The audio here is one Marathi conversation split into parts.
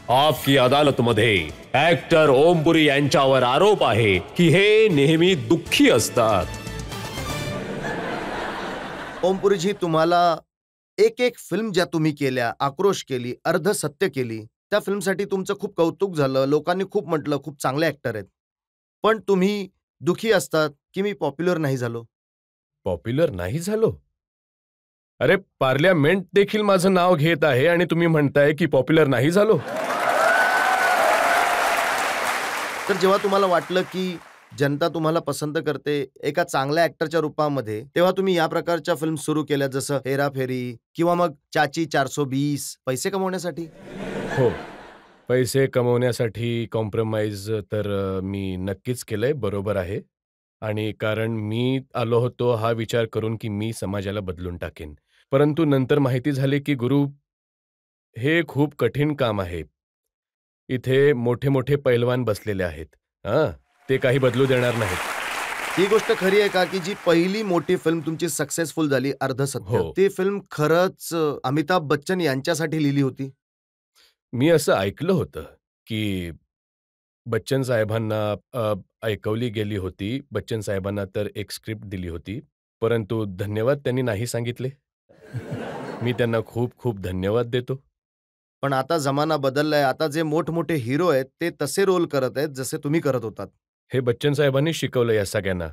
आपकी अदालतमध्ये ऍक्टर ओमपुरी यांच्यावर आरोप आहे की हे नेहमी दुःखी असतात. ओमपुरीजी, तुम्हाला एक एक फिल्म ज्या तुम्ही केल्या, आक्रोश केली, अर्ध सत्य केली, त्या फिल्मसाठी तुमचं खूप कौतुक झालं. लोकांनी खूप म्हटलं खूप चांगले ऍक्टर आहेत. पण तुम्ही दुखी असतात की मी पॉप्युलर नाही झालो. पॉप्युलर नाही झालो? अरे, पार्लियामेंट देखील माझं नाव घेत आहे आणि तुम्ही म्हणताय की पॉप्युलर नाही झालो. तर जेव्हा तुम्हाला वाटलं की जनता तुम्हाला पसंत करते एका चांगल्या ऍक्टरच्या रूपामध्ये, तेव्हा तुम्ही या प्रकारच्या फिल्म सुरू केल्या, जसं हेराफेरी किंवा मग चाची 420, पैसे कमवण्यासाठी. हो, पैसे कमवण्यासाठी कॉम्प्रोमाइज तर मी नक्कीच केलंय, बरोबर आहे. आणि कारण मी आलो होतो हा विचार करून की मी समाजाला बदलून टाकेन. परंतु नंतर माहिती झाली की गुरु, हे खूप कठीण काम आहे. इथे मोठे मोठे पैलवान बसलेले आहेत. हां, ते काही बदलू देणार नाहीत. ही गोष्ट खरी आहे का की जी पहिली मोठी फिल्म तुमची सक्सेसफुल झाली, अर्धसत्य, हो. ती फिल्म खरंच अमिताभ बच्चन यांच्यासाठी लिहिली होती? मी असं ऐकलं होतं की बच्चन साहेबांना ऐकवली गेली होती. बच्चन साहेबांना तर एक स्क्रिप्ट दिली होती. परंतु धन्यवाद त्यांनी नाही सांगितले. मी त्यांना खूप खूप धन्यवाद देतो. पण आता जमाना बदललाय. आता जे मोठमोठे हिरो आहेत, ते तसे रोल करत आहेत, जसे तुम्ही करत होतात. हे बच्चन साहेबांनी शिकवलं या सगळ्यांना.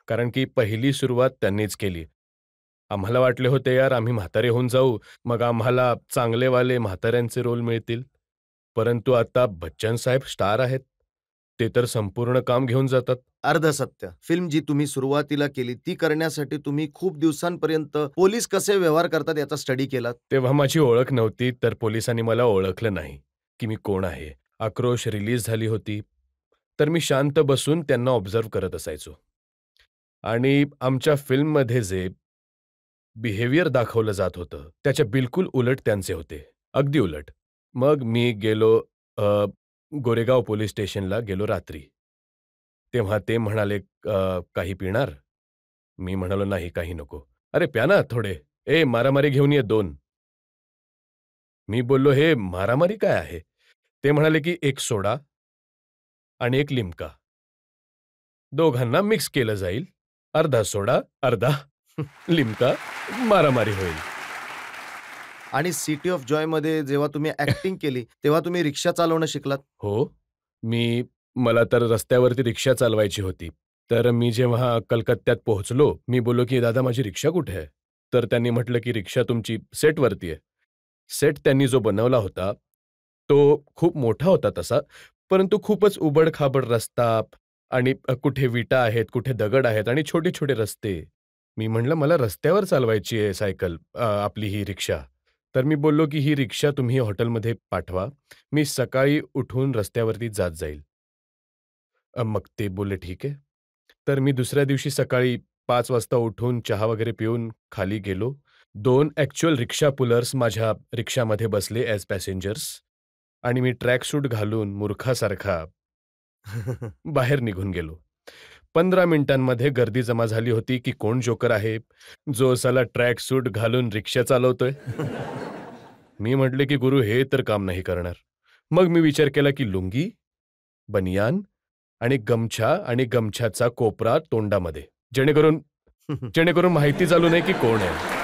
कारण की पहिली सुरुवात त्यांनीच केली. आम्हाला वाटले होते यार आम्ही म्हातारे होऊन जाऊ, मग आम्हाला चांगलेवाले म्हाताऱ्यांचे रोल मिळतील. परंतु आता बच्चन साहेब स्टार आहेत. ते तर संपूर्ण काम घेऊन जातात. अर्धसत्य फिल्म जी तुम्ही सुरुवातीला केली, ती करण्यासाठी तुम्ही खूप दिवसांपर्यंत पोलीस कसे व्यवहार करतात याचा स्टडी केलात. तेव्हा माझी ओळख नव्हती, तर पोलिसांनी मला ओळखलं नाही की मी कोण आहे. आक्रोश रिलीज झाली होती, तर मी शांत बसून त्यांना ऑब्झर्व्ह करत असायचो. आणि आमच्या फिल्ममध्ये जे बिहेवियर दाखवलं जात होतं, त्याच्या बिलकुल उलट त्यांचे होते. अगदी उलट. मग मी गेलो गोरेगाव पोलीस स्टेशनला गेलो रात्री. तेव्हा ते म्हणाले, काही पिणार?" मी म्हणालो, "नाही, काही नको." "अरे प्या ना थोडे. ए मारामारी घेऊन ये 2." मी बोललो, "हे मारामारी काय आहे?" ते म्हणाले, की "एक सोडा आणि एक लिम्का. दोघांना मिक्स केलं जाईल. अर्धा सोडा, अर्धा लिम्का, मारामारी होईल." आणि सिटी ऑफ जॉयमध्ये जेव्हा तुम्ही ॲक्टिंग केली, तेव्हा तुम्ही रिक्षा चालवणं शिकलात? हो. मला तर रस्त्यावरती रिक्षा चालवायची होती. तर मी जेव्हा कलकत्त्यात पोहोचलो, मी बोललो, की "दादा माझी रिक्षा कुठे आहे?" तर त्यांनी म्हटलं, की "रिक्षा तुमची सेटवरती आहे." सेट त्यांनी जो बनवला होता, तो खूप मोठा होता तसा, परंतु खूपच उबड-खाबड रस्ता आणि कुठे विटा आहेत, कुठे दगड आहेत आणि छोटे-छोटे रस्ते. मी म्हटलं, "मला रस्त्यावर चालवायची आहे सायकल आपली ही रिक्षा." तर मी बोललो, की "ही रिक्षा तुम्ही हॉटेलमध्ये पाठवा. मी सकाळी उठून रस्त्यावरती जात जाईल." मग ते बोलले, "ठीक आहे." तर मी दुसऱ्या दिवशी सकाळी 5 वाजता उठून चहा वगैरे पिऊन खाली गेलो. 2 ॲक्चुअल रिक्षा पुलर्स माझ्या रिक्षामध्ये बसले ॲज पॅसेंजर्स आणि मी ट्रॅक सूट घालून मूर्खासारखा बाहेर निघून गेलो. 15 मिनिटांमध्ये गर्दी जमा झाली होती, की कोण जोकर आहे, जो साला ट्रॅक सूट घालून रिक्षा चालवतोय. मी म्हटले, की "गुरु हे तर काम नाही करणार." मग मी विचार केला, की लुंगी, बनियान आणि गमछा आणि गमछाचा कोपरा तोंडामध्ये, जेणेकरून जेणेकरून माहिती चालू नये, की कोण आहे.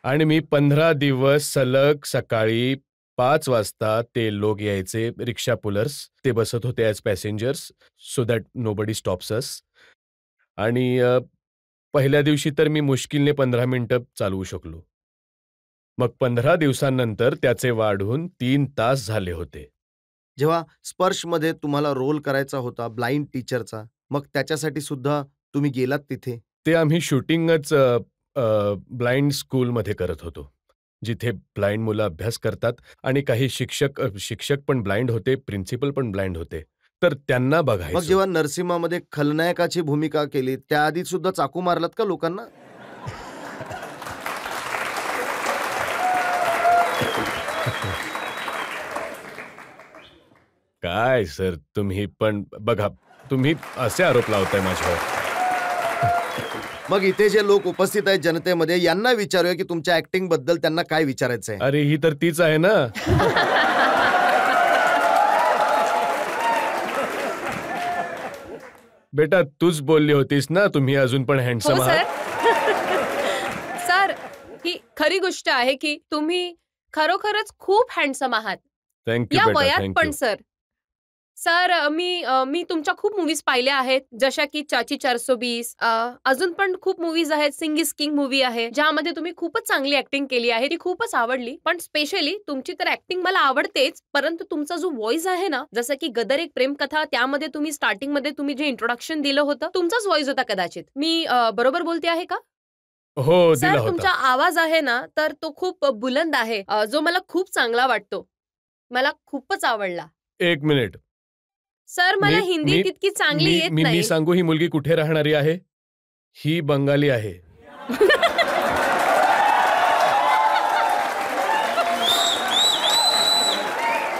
आणि मी 15 दिवस सलग सकाळी 5 वाजता ते लोक यायचे रिक्षा पुलर्स. ते बसत होते as passengers so that nobody stops us. आणि पहिल्या दिवशी तर मी मुश्किलने 15 मिनिटं चालवू शकलो. मग 15 दिवसांनंतर त्याचे वाढून 3 तास झाले होते. जेव्हा स्पर्शमध्ये तुम्हाला रोल करायचा होता ब्लाइंड टीचरचा, मग त्याच्यासाठी सुद्धा तुम्ही गेलात तिथे? ते आम्ही शूटिंगच ब्लाइंड स्कूलमध्ये करत होतो. जिथे ब्लाइंड मुलं अभ्यास करतात आणि काही शिक्षक पण ब्लाइंड होते, प्रिन्सिपल पण ब्लाइंड होते. तर त्यांना मग बघायचो. जेव्हा नरसिम्हामध्ये खलनायकाची भूमिका केली, त्याआधी सुद्धा चाकू मारलात का लोकांना? काय सर तुम्ही पण बघा, तुम्ही असे आरोप लावताय माझ्यावर. मग इथे जे लोक उपस्थित आहेत जनतेमध्ये यांना विचारूया की तुमच्या ऍक्टिंग बद्दल त्यांना काय विचारायचं आहे. अरे ही तर तीच आहे ना. बेटा तूच बोलली होतीस ना तुम्ही अजून पण हो हँडसम सर. आहात. सर, ही खरी गोष्ट आहे की तुम्ही खरोखरच खूप हँडसम आहात थँक्यू या बेटा, वयात पण थँक्यू. सर. सर, मी तुमच्या खूप मूवीज पाहिल्या आहेत, जशा की चाची 420. अजून पण खूप मूवीज आहेत. सिंग इज किंग मूवी आहे, ज्यामध्ये तुम्ही खूपच चांगली ऍक्टिंग केली आहे. ती खूपच आवडली. पण स्पेशली तुमची तर ऍक्टिंग मला आवडतेच, परंतु तुमचा जो व्हॉइस आहे ना, जसं की गदर एक प्रेमकथा, त्यामध्ये तुम्ही स्टार्टिंग मध्ये तुम्ही जे इंट्रोडक्शन दिलं होतं, तुमचाच व्हॉइस होता कदाचित. मी बरोबर बोलते आहे का? हो सर, दिला तुमचा होता. आवाज आहे ना, तर तो खूप बुलंद आहे, जो मला खूप चांगला वाटतो. मला खूपच आवडला. एक मिनिट. सर, मला मी हिंदी मी तितकी चांगली मी येत मी मी नाही. सांगू ही मुलगी कुठे राहणारी आहे. ही बंगाली आहे.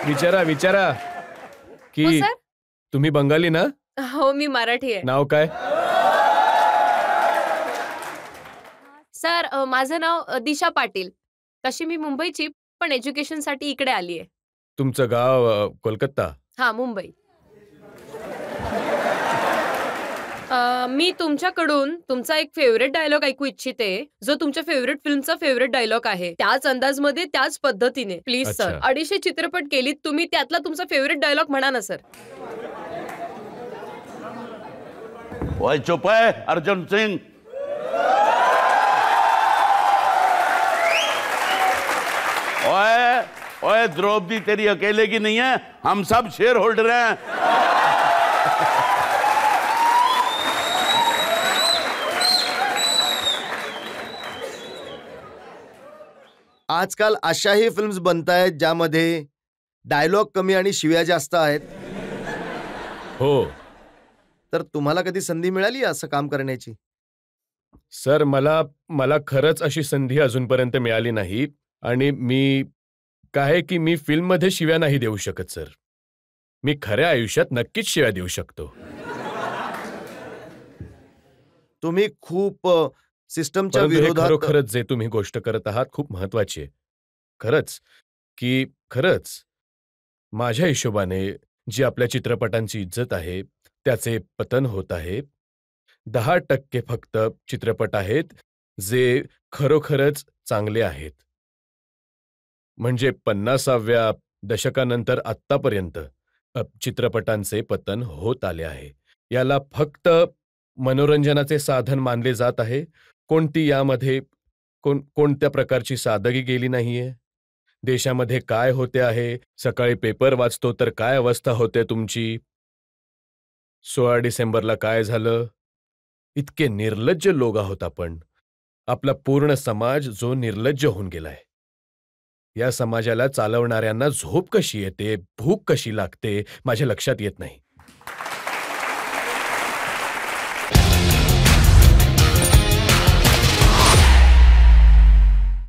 विचारा विचारा हो की सर. तुम्ही बंगाली ना. हो, मी मराठी आहे. नाव काय. सर, माझं नाव दिशा पाटील. तशी मी मुंबईची, पण एज्युकेशनसाठी इकडे आली आहे. तुमचं गाव कोलकाता. हा, मुंबई. मी तुमच्याकडून तुमचा एक फेवरेट डायलॉग ऐकू इच्छिते, जो तुमच्या फेवरेट फिल्मचा फेवरेट डायलॉग आहे. त्याच अंदाजमध्ये, त्याच पद्धतीने प्लीज सर. अच्छा. 250 चित्रपट केलीत तुम्ही, त्यातला तुमचा फेवरेट डायलॉग म्हणा ना सर. ओए चुप है अर्जुन सिंह. ओए ओए द्रौपदी तेरी अकेले की नहीं है, हम सब शेयर होल्डर हैं. आजकाल अशाही फिल्म्स बनतायत ज्यामध्ये डायलॉग कमी आणि शिव्या जास्त आहेत. हो तर तुम्हाला कधी संधी मिळाली असं काम करण्याची? सर, मला खरंच अशी संधी अजूनपर्यंत मिळाली नाही. आणि मी काय की मी फिल्ममध्ये शिव्या नाही देऊ शकत सर. मी खऱ्या आयुष्यात नक्कीच शिव्या देऊ शकतो. तुम्ही खूप सिस्टमच्या परंतु हे विरोधात. खरोखरच जे तुम्ही गोष्ट करत आहात खूप महत्वाची आहे. खरंच माझ्या हिशोबाने जी आपल्या चित्रपटांची इज्जत आहे त्याचे पतन होत आहे. 10% फक्त चित्रपट आहेत जे खरोखरच चांगले आहेत. म्हणजे 50व्या दशकानंतर आत्तापर्यंत चित्रपटांचे पतन होत आले आहे. याला फक्त मनोरंजनाचे साधन मानले जात आहे. कोणती यामध्ये कोणत्या प्रकारची सादगी गेली नाहीये. देशामध्ये काय होते आहे, सकाळी पेपर वाचतो तर काय अवस्था होते तुमची. 16 डिसेंबरला काय झालं. इतके निर्लज्ज लोक आहोत आपण. आपला पूर्ण समाज जो निर्लज्ज होऊन गेलाय. या समाजाला चालवणाऱ्यांना झोप कशी येते, भूक कशी लागते माझ्या लक्षात येत नाही.